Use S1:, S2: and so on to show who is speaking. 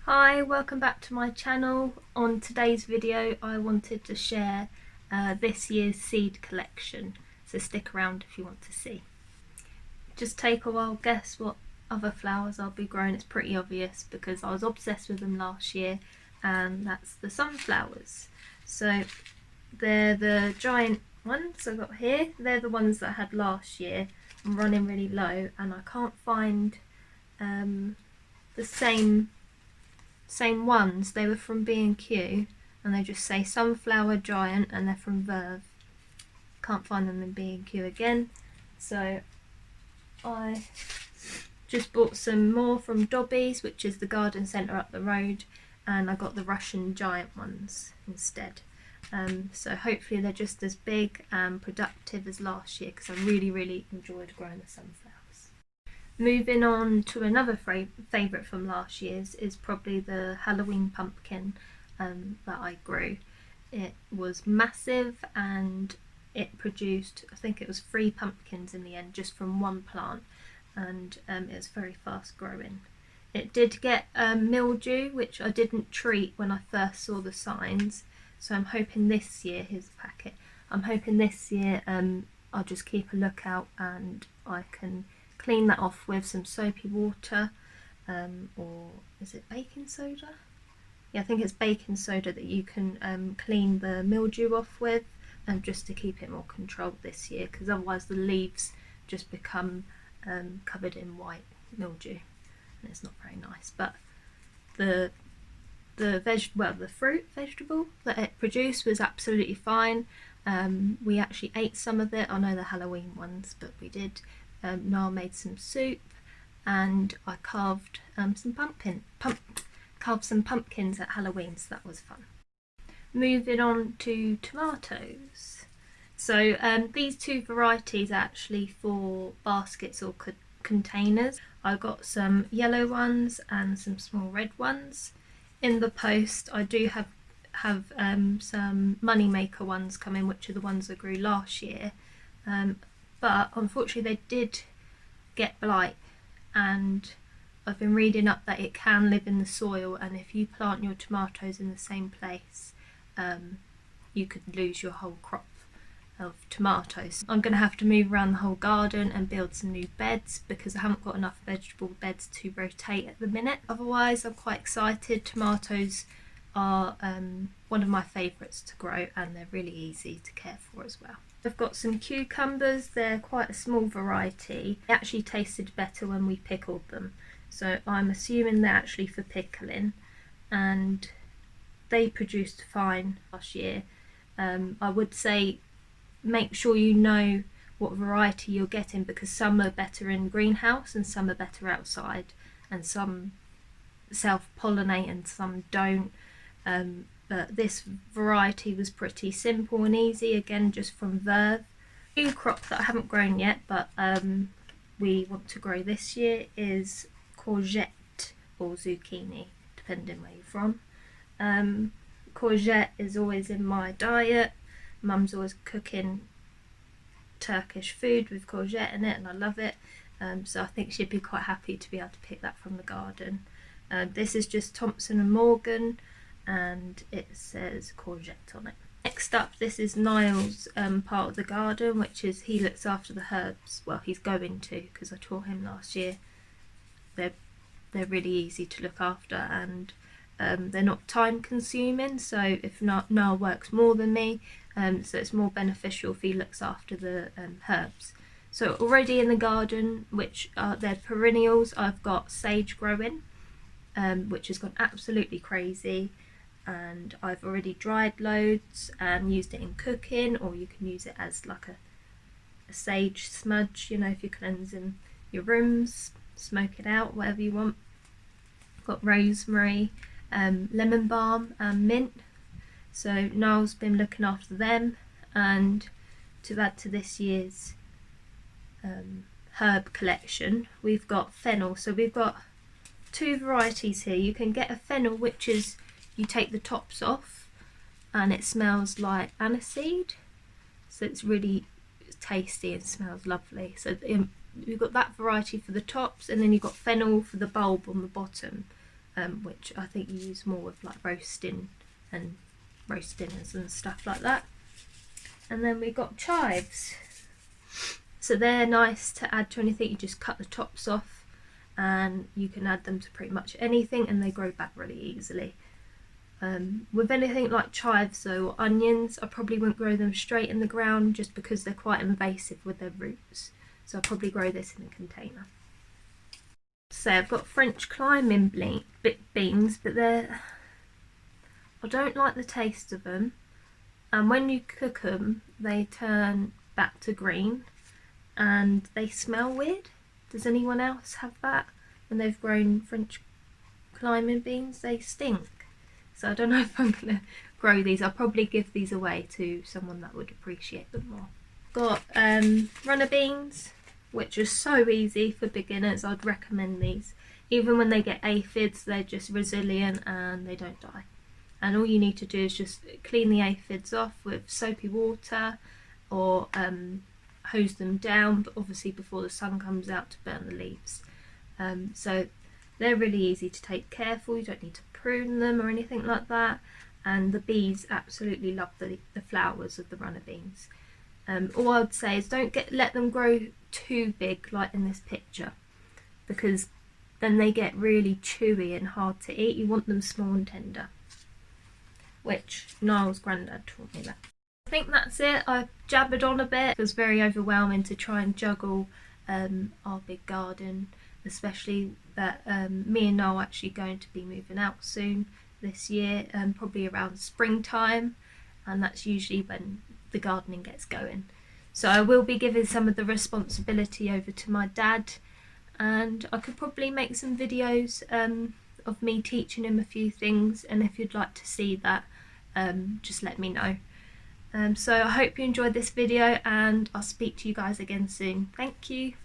S1: Hi, welcome back to my channel. On today's video I wanted to share this year's seed collection, so stick around if you want to see. Just take a wild guess what other flowers I'll be growing. It's pretty obvious because I was obsessed with them last year, and that's the sunflowers. So they're the giant ones I got here. They're the ones that I had last year. I'm running really low and I can't find the same ones. They were from B&Q and they just say sunflower giant and they're from Verve. Can't find them in B&Q again, so I just bought some more from Dobby's, which is the garden centre up the road, and I got the Russian giant ones instead. So hopefully they're just as big and productive as last year, because I really enjoyed growing the sunflowers. Moving on to another favourite from last year's is probably the Halloween pumpkin that I grew. It was massive and it produced, I think it was 3 pumpkins in the end, just from one plant, and it was very fast growing. It did get mildew, which I didn't treat when I first saw the signs, so I'm hoping this year, here's the packet, I'm hoping this year I'll just keep a lookout and I can clean that off with some soapy water, or is it baking soda? Yeah, I think it's baking soda that you can clean the mildew off with, just to keep it more controlled this year, because otherwise the leaves just become covered in white mildew and it's not very nice. But the vegetable that it produced was absolutely fine. We actually ate some of it. I know the Halloween ones, but we did. Niall made some soup, and I carved some pumpkins at Halloween, so that was fun. Moving on to tomatoes. So these 2 varieties are actually for baskets or containers. I got some yellow ones and some small red ones. In the post I do have some moneymaker ones coming, which are the ones I grew last year. But unfortunately they did get blight, and I've been reading up that it can live in the soil, and if you plant your tomatoes in the same place, you could lose your whole crop of tomatoes. I'm going to have to move around the whole garden and build some new beds because I haven't got enough vegetable beds to rotate at the minute. Otherwise I'm quite excited. Tomatoes are one of my favourites to grow, and they're really easy to care for as well. I've got some cucumbers. They're quite a small variety. They actually tasted better when we pickled them, so I'm assuming they're actually for pickling, and they produced fine last year. I would say make sure you know what variety you're getting, because some are better in greenhouse and some are better outside, and some self-pollinate and some don't. But this variety was pretty simple and easy, again just from Verve. New crop that I haven't grown yet, but we want to grow this year, is courgette or zucchini, depending where you're from. Courgette is always in my diet. Mum's always cooking Turkish food with courgette in it and I love it, so I think she'd be quite happy to be able to pick that from the garden. This is just Thompson & Morgan and it says courgette on it. Next up, this is Niall's part of the garden, which is he looks after the herbs. Well, he's going to, because I taught him last year. They're really easy to look after, and they're not time consuming, so if not, Niall works more than me, so it's more beneficial if he looks after the herbs. So already in the garden, which they're perennials, I've got sage growing, which has gone absolutely crazy, and I've already dried loads and used it in cooking, or you can use it as like a sage smudge, you know, if you're cleansing your rooms, smoke it out, whatever you want. Got rosemary, lemon balm and mint, so Niall's been looking after them. And to add to this year's herb collection, we've got fennel. So we've got 2 varieties here. You can get a fennel, which is you take the tops off and it smells like aniseed, so it's really tasty and smells lovely. So you've got that variety for the tops, and then you've got fennel for the bulb on the bottom. which I think you use more with like roasting and roast dinners and stuff like that. And then we got chives. So they're nice to add to anything. You just cut the tops off and you can add them to pretty much anything, and they grow back really easily. With anything like chives though, or onions, I probably wouldn't grow them straight in the ground just because they're quite invasive with their roots. So I'll probably grow this in a container. So I've got French climbing beans, but I don't like the taste of them. And when you cook them, they turn back to green and they smell weird. Does anyone else have that? When they've grown French climbing beans, they stink. So I don't know if I'm going to grow these. I'll probably give these away to someone that would appreciate them more. Got runner beans, which are so easy for beginners. I'd recommend these. Even when they get aphids, they're just resilient and they don't die. And all you need to do is just clean the aphids off with soapy water, or hose them down, but obviously before the sun comes out to burn the leaves. So they're really easy to take care of. You don't need to prune them or anything like that. And the bees absolutely love the flowers of the runner beans. All I'd say is don't let them grow too big like in this picture, because then they get really chewy and hard to eat. You want them small and tender, which Niall's granddad taught me that. I think that's it. I jabbered on a bit. It was very overwhelming to try and juggle our big garden, especially that me and Niall are actually going to be moving out soon this year, probably around springtime, and that's usually when the gardening gets going. So I will be giving some of the responsibility over to my dad, and I could probably make some videos of me teaching him a few things, and if you'd like to see that, just let me know. So I hope you enjoyed this video, and I'll speak to you guys again soon. Thank you.